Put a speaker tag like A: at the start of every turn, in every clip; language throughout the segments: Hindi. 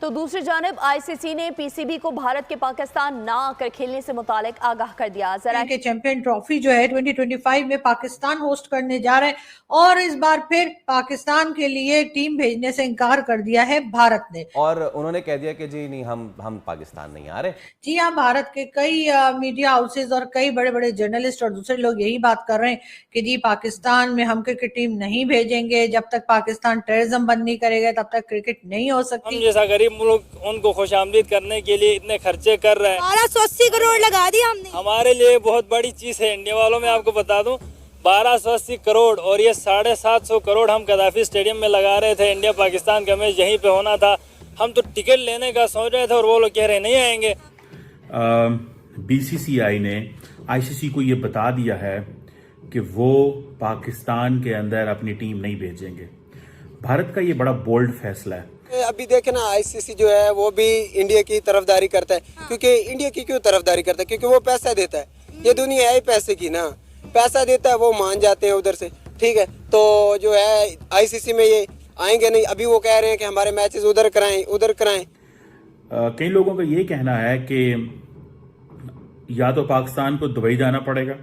A: तो दूसरी जानब आईसीसी ने पीसीबी को भारत के पाकिस्तान ना आकर खेलने से मुतालिक आगाह कर दिया। जरा
B: के चैंपियन ट्रॉफी जो है 2025 में पाकिस्तान होस्ट करने जा रहे हैं और इस बार फिर पाकिस्तान के लिए टीम भेजने से इनकार कर दिया है भारत ने,
C: और उन्होंने कह दिया कि जी नहीं, हम पाकिस्तान नहीं आ रहे।
B: जी हाँ, भारत के कई मीडिया हाउसेज और कई बड़े बड़े जर्नलिस्ट और दूसरे लोग यही बात कर रहे हैं कि जी पाकिस्तान में हम क्रिकेट टीम नहीं भेजेंगे, जब तक पाकिस्तान टेररिज्म बंद नहीं करेगा तब तक क्रिकेट नहीं हो सकती।
D: हम जैसा गरीब मुल्क उनको खुशामदीद करने के लिए इतने खर्चे कर रहे हैं।
E: 1280 करोड़ लगा दिया हमने।
D: हमारे लिए बहुत बड़ी चीज है इंडिया वालों में, आपको बता दूं 1280 करोड़ और ये 750 करोड़ हम गद्दाफी स्टेडियम में लगा रहे थे। इंडिया पाकिस्तान का मैच यहीं पे होना था, हम तो टिकट लेने का सोच रहे थे और वो लोग कह रहे नहीं आएंगे।
F: बीसीसीआई ने आईसीसी को ये बता दिया है कि वो पाकिस्तान के अंदर अपनी टीम नहीं भेजेंगे। भारत का ये बड़ा बोल्ड फैसला है।
G: अभी देखे ना, आईसीसी जो है वो भी इंडिया की तरफदारी करता है। क्योंकि इंडिया की क्यों तरफदारी करता है? क्योंकि वो पैसा देता है। ये दुनिया है पैसे की ना, पैसा देता है, वो मान जाते हैं उधर से। ठीक है, तो जो है आईसीसी में ये आएंगे नहीं। अभी वो कह रहे हैं कि हमारे मैचेस उधर कराएं।
F: कई लोगों का ये कहना है कि या तो पाकिस्तान को दुबई जाना पड़ेगा,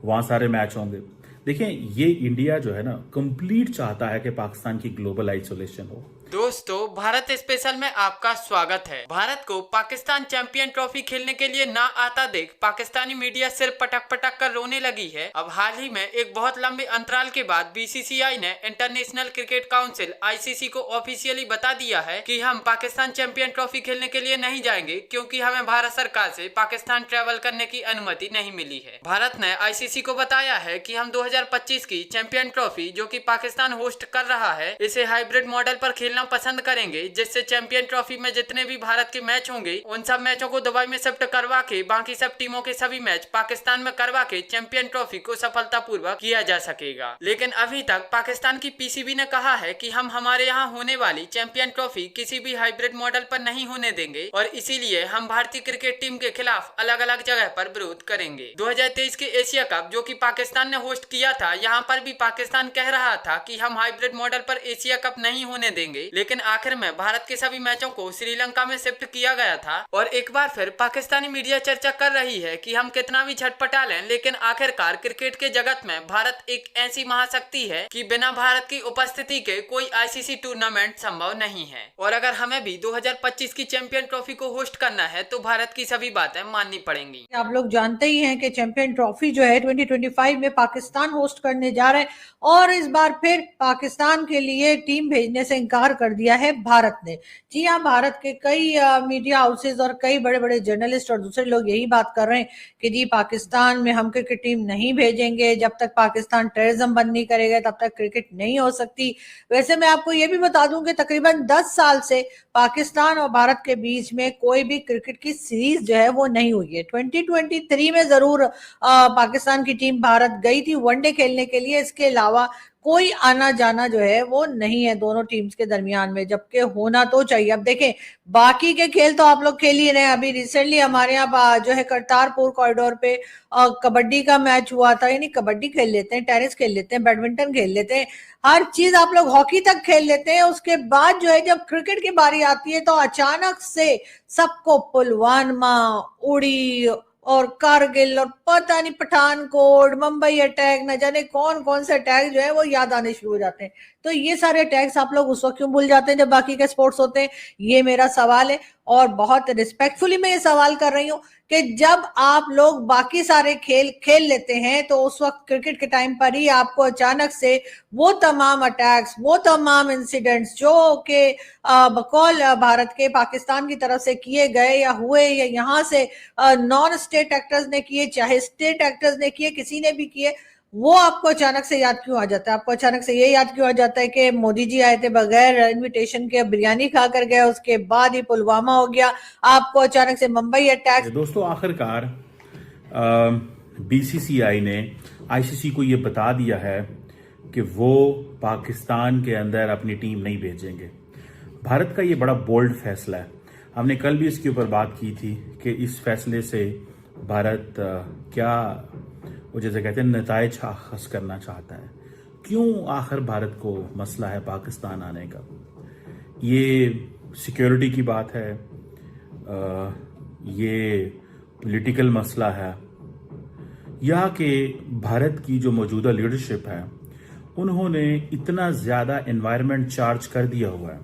F: वहां सारे मैच होंगे। देखिए, ये इंडिया जो है ना कंप्लीट चाहता है कि पाकिस्तान की ग्लोबल आइसोलेशन हो।
H: दोस्तों, भारत स्पेशल में आपका स्वागत है। भारत को पाकिस्तान चैंपियन ट्रॉफी खेलने के लिए ना आता देख पाकिस्तानी मीडिया सिर पटक पटक कर रोने लगी है। अब हाल ही में एक बहुत लंबे अंतराल के बाद बीसीसीआई ने इंटरनेशनल क्रिकेट काउंसिल आईसीसी को ऑफिशियली बता दिया है कि हम पाकिस्तान चैंपियन ट्रॉफी खेलने के लिए नहीं जाएंगे, क्योंकि हमें भारत सरकार से पाकिस्तान ट्रेवल करने की अनुमति नहीं मिली है। भारत ने आईसीसी को बताया है कि हम 2025 की चैंपियन ट्रॉफी, जो कि पाकिस्तान होस्ट कर रहा है, इसे हाइब्रिड मॉडल पर खेलना पसंद करेंगे, जिससे चैंपियन ट्रॉफी में जितने भी भारत के मैच होंगे उन सब मैचों को दुबई में शिफ्ट करवा के बाकी सब टीमों के सभी मैच पाकिस्तान में करवा के चैंपियन ट्रॉफी को सफलतापूर्वक किया जा सकेगा। लेकिन अभी तक पाकिस्तान की पीसीबी ने कहा है कि हम हमारे यहाँ होने वाली चैंपियन ट्रॉफी किसी भी हाइब्रिड मॉडल पर नहीं होने देंगे और इसीलिए हम भारतीय क्रिकेट टीम के खिलाफ अलग अलग जगह पर विरोध करेंगे। 2023 के एशिया कप, जो कि पाकिस्तान ने होस्ट किया था, यहाँ पर भी पाकिस्तान कह रहा था कि हम हाइब्रिड मॉडल पर एशिया कप नहीं होने देंगे, लेकिन आखिर में भारत के सभी मैचों को श्रीलंका में शिफ्ट किया गया था। और एक बार फिर पाकिस्तानी मीडिया चर्चा कर रही है कि हम कितना भी छटपटा लें, लेकिन आखिरकार क्रिकेट के जगत में भारत एक ऐसी महाशक्ति है कि बिना भारत की उपस्थिति के कोई आईसीसी टूर्नामेंट संभव नहीं है। और अगर हमें भी 2025 की चैंपियन ट्रॉफी को होस्ट करना है तो भारत की सभी बातें माननी पड़ेंगी।
B: आप लोग जानते ही हैं कि चैंपियन ट्रॉफी जो है 2025 में पाकिस्तान होस्ट करने जा रहे हैं और इस बार फिर पाकिस्तान के लिए टीम भेजने से इनकार कर दिया है भारत ने। जी हाँ, भारत के कई मीडिया हाउसेज और कई बड़े बड़े जर्नलिस्ट और दूसरे लोग यही बात कर रहे हैं कि जी पाकिस्तान में हम क्रिकेट टीम नहीं भेजेंगे, जब तक पाकिस्तान टेररिज्म बंद नहीं करेगा तब तक क्रिकेट नहीं हो सकती। वैसे मैं आपको ये भी बता दूं कि तकरीबन 10 साल से पाकिस्तान और भारत के बीच में कोई भी क्रिकेट की सीरीज जो है वो नहीं हुई है। 2023 में जरूर पाकिस्तान की टीम भारत गई थी वनडे खेलने के लिए, इसके अलावा कोई आना जाना जो है वो नहीं है दोनों टीम्स के दरमियान में, जबकि होना तो चाहिए। अब देखें, बाकी के खेल तो आप लोग खेल ही रहे हैं। अभी रिसेंटली हमारे यहाँ जो है करतारपुर कॉरिडोर पे कबड्डी का मैच हुआ था, यानी कबड्डी खेल लेते हैं, टेनिस खेल लेते हैं, बैडमिंटन खेल लेते हैं, हर चीज आप लोग हॉकी तक खेल लेते हैं। उसके बाद जो है जब क्रिकेट की बारी आती है तो अचानक से सबको पुलवामा, उड़ी और कारगिल और पता नहीं पठानकोट, मुंबई अटैक, न जाने कौन कौन से अटैक जो है वो याद आने शुरू हो जाते हैं। तो ये सारे अटैक्स आप लोग उस वक्त क्यों भूल जाते हैं जब बाकी के स्पोर्ट्स होते हैं? ये मेरा सवाल है और बहुत रिस्पेक्टफुली मैं ये सवाल कर रही हूँ कि जब आप लोग बाकी सारे खेल खेल लेते हैं तो उस वक्त क्रिकेट के टाइम पर ही आपको अचानक से वो तमाम अटैक्स, वो तमाम इंसिडेंट्स जो कि बकौल भारत के पाकिस्तान की तरफ से किए गए या हुए या यहाँ से नॉन स्टेट एक्टर्स ने किए चाहे स्टेट एक्टर्स ने किए, किसी ने भी किए, वो आपको अचानक से याद क्यों आ जाता है? आपको अचानक से ये याद क्यों आ जाता है कि मोदी जी आए थे बगैर इनविटेशन के, बिरयानी खा कर गए, उसके बाद ही पुलवामा हो गया, आपको अचानक से मुंबई अटैक।
F: दोस्तों, आखिरकार बीसीसीआई ने आईसीसी को ये बता दिया है कि वो पाकिस्तान के अंदर अपनी टीम नहीं भेजेंगे। भारत का ये बड़ा बोल्ड फैसला है। हमने कल भी इसके ऊपर बात की थी कि इस फैसले से भारत क्या, वो जैसे कहते हैं, नताइज हासिल करना चाहता है। क्यों आखिर भारत को मसला है पाकिस्तान आने का? ये सिक्योरिटी की बात है, ये पॉलिटिकल मसला है, या कि भारत की जो मौजूदा लीडरशिप है उन्होंने इतना ज़्यादा एनवायरनमेंट चार्ज कर दिया हुआ है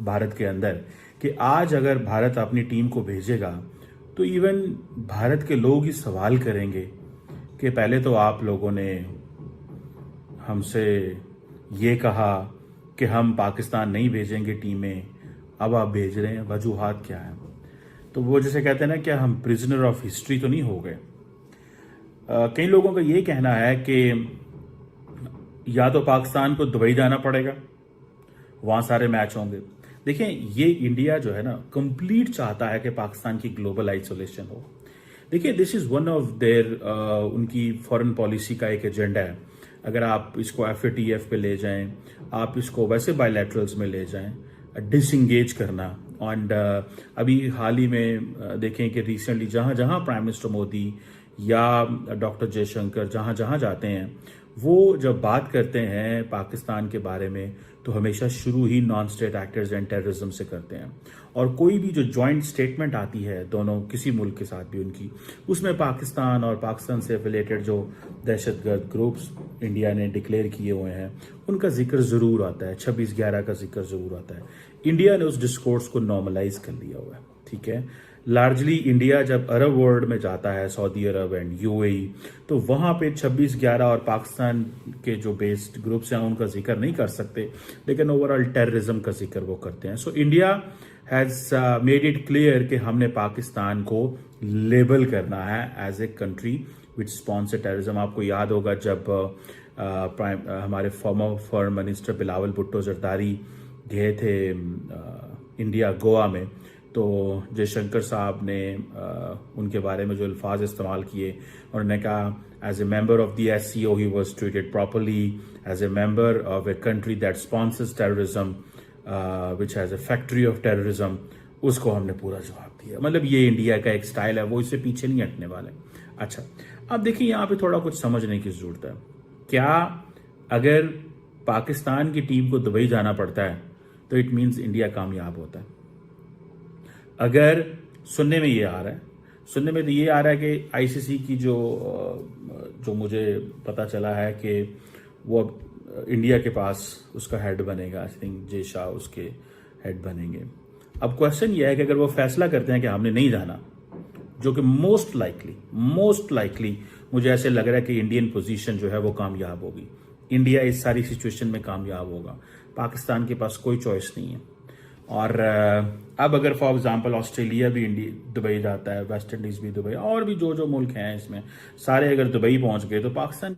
F: भारत के अंदर कि आज अगर भारत अपनी टीम को भेजेगा तो इवन भारत के लोग ही सवाल करेंगे कि पहले तो आप लोगों ने हमसे ये कहा कि हम पाकिस्तान नहीं भेजेंगे टीमें, अब आप भेज रहे हैं, वजूहात क्या है। तो वो जैसे कहते हैं ना कि हम प्रिजनर ऑफ हिस्ट्री तो नहीं हो गए। कई लोगों का ये कहना है कि या तो पाकिस्तान को दुबई जाना पड़ेगा, वहां सारे मैच होंगे। देखिए, ये इंडिया जो है ना कंप्लीट चाहता है कि पाकिस्तान की ग्लोबल आइसोलेशन हो। देखिए, this is one of their उनकी फॉरेन पॉलिसी का एक एजेंडा है। अगर आप इसको FATF पे ले जाएं, आप इसको वैसे बायलैटरल्स में ले जाएं, डिसंगेज करना। एंड अभी हाल ही में देखें कि रिसेंटली जहां जहां प्राइम मिनिस्टर मोदी या डॉक्टर जयशंकर जहां जहां जाते हैं, वो जब बात करते हैं पाकिस्तान के बारे में तो हमेशा शुरू ही non state actors and terrorism से करते हैं। और कोई भी जो जॉइंट स्टेटमेंट आती है दोनों किसी मुल्क के साथ भी उनकी, उसमें पाकिस्तान और पाकिस्तान से एफिलेटेड जो दहशतगर्द ग्रुप्स इंडिया ने डिक्लेयर किए हुए हैं उनका जिक्र जरूर आता है, 26/11 का जिक्र जरूर आता है। इंडिया ने उस डिस्कोर्स को नॉर्मलाइज कर लिया हुआ है, ठीक है। लार्जली इंडिया जब अरब वर्ल्ड में जाता है, सऊदी अरब एंड UAE, तो वहां पे 26/11 और पाकिस्तान के जो बेस्ड ग्रुप्स हैं उनका जिक्र नहीं कर सकते, लेकिन ओवरऑल टेररिज्म का जिक्र वो करते हैं। So India has made it clear कि हमने पाकिस्तान को लेबल करना है as a country which sponsor terrorism. आपको याद होगा जब हमारे former foreign minister Bilawal Bhutto Zardari गए थे इंडिया गोवा में, तो जयशंकर साहब ने उनके बारे में जो अल्फाज इस्तेमाल किए, और उन्होंने कहा as a member of the SCO he was treated properly, as a member of a country that sponsors terrorism which has a factory of terrorism. उसको हमने पूरा जवाब दिया। मतलब ये इंडिया का एक स्टाइल है, वो इससे पीछे नहीं हटने वाले। अच्छा, अब देखिए यहाँ पे थोड़ा कुछ समझने की जरूरत है। क्या अगर पाकिस्तान की टीम को दुबई जाना पड़ता है तो इट मीन्स इंडिया कामयाब होता है? अगर सुनने में ये आ रहा है, सुनने में तो ये आ रहा है कि ICC की जो मुझे पता चला है कि वो अब इंडिया के पास उसका हेड बनेगा, आई थिंक जय शाह उसके हेड बनेंगे। अब क्वेश्चन ये है कि अगर वो फैसला करते हैं कि हमने नहीं जाना, जो कि मोस्ट लाइकली मुझे ऐसे लग रहा है कि इंडियन पोजीशन जो है वो कामयाब होगी, इंडिया इस सारी सिचुएशन में कामयाब होगा, पाकिस्तान के पास कोई चॉइस नहीं है। और अब अगर फॉर एग्जांपल ऑस्ट्रेलिया भी दुबई जाता है, वेस्ट इंडीज भी दुबई, और भी जो मुल्क हैं इसमें सारे अगर दुबई पहुंच गए तो पाकिस्तान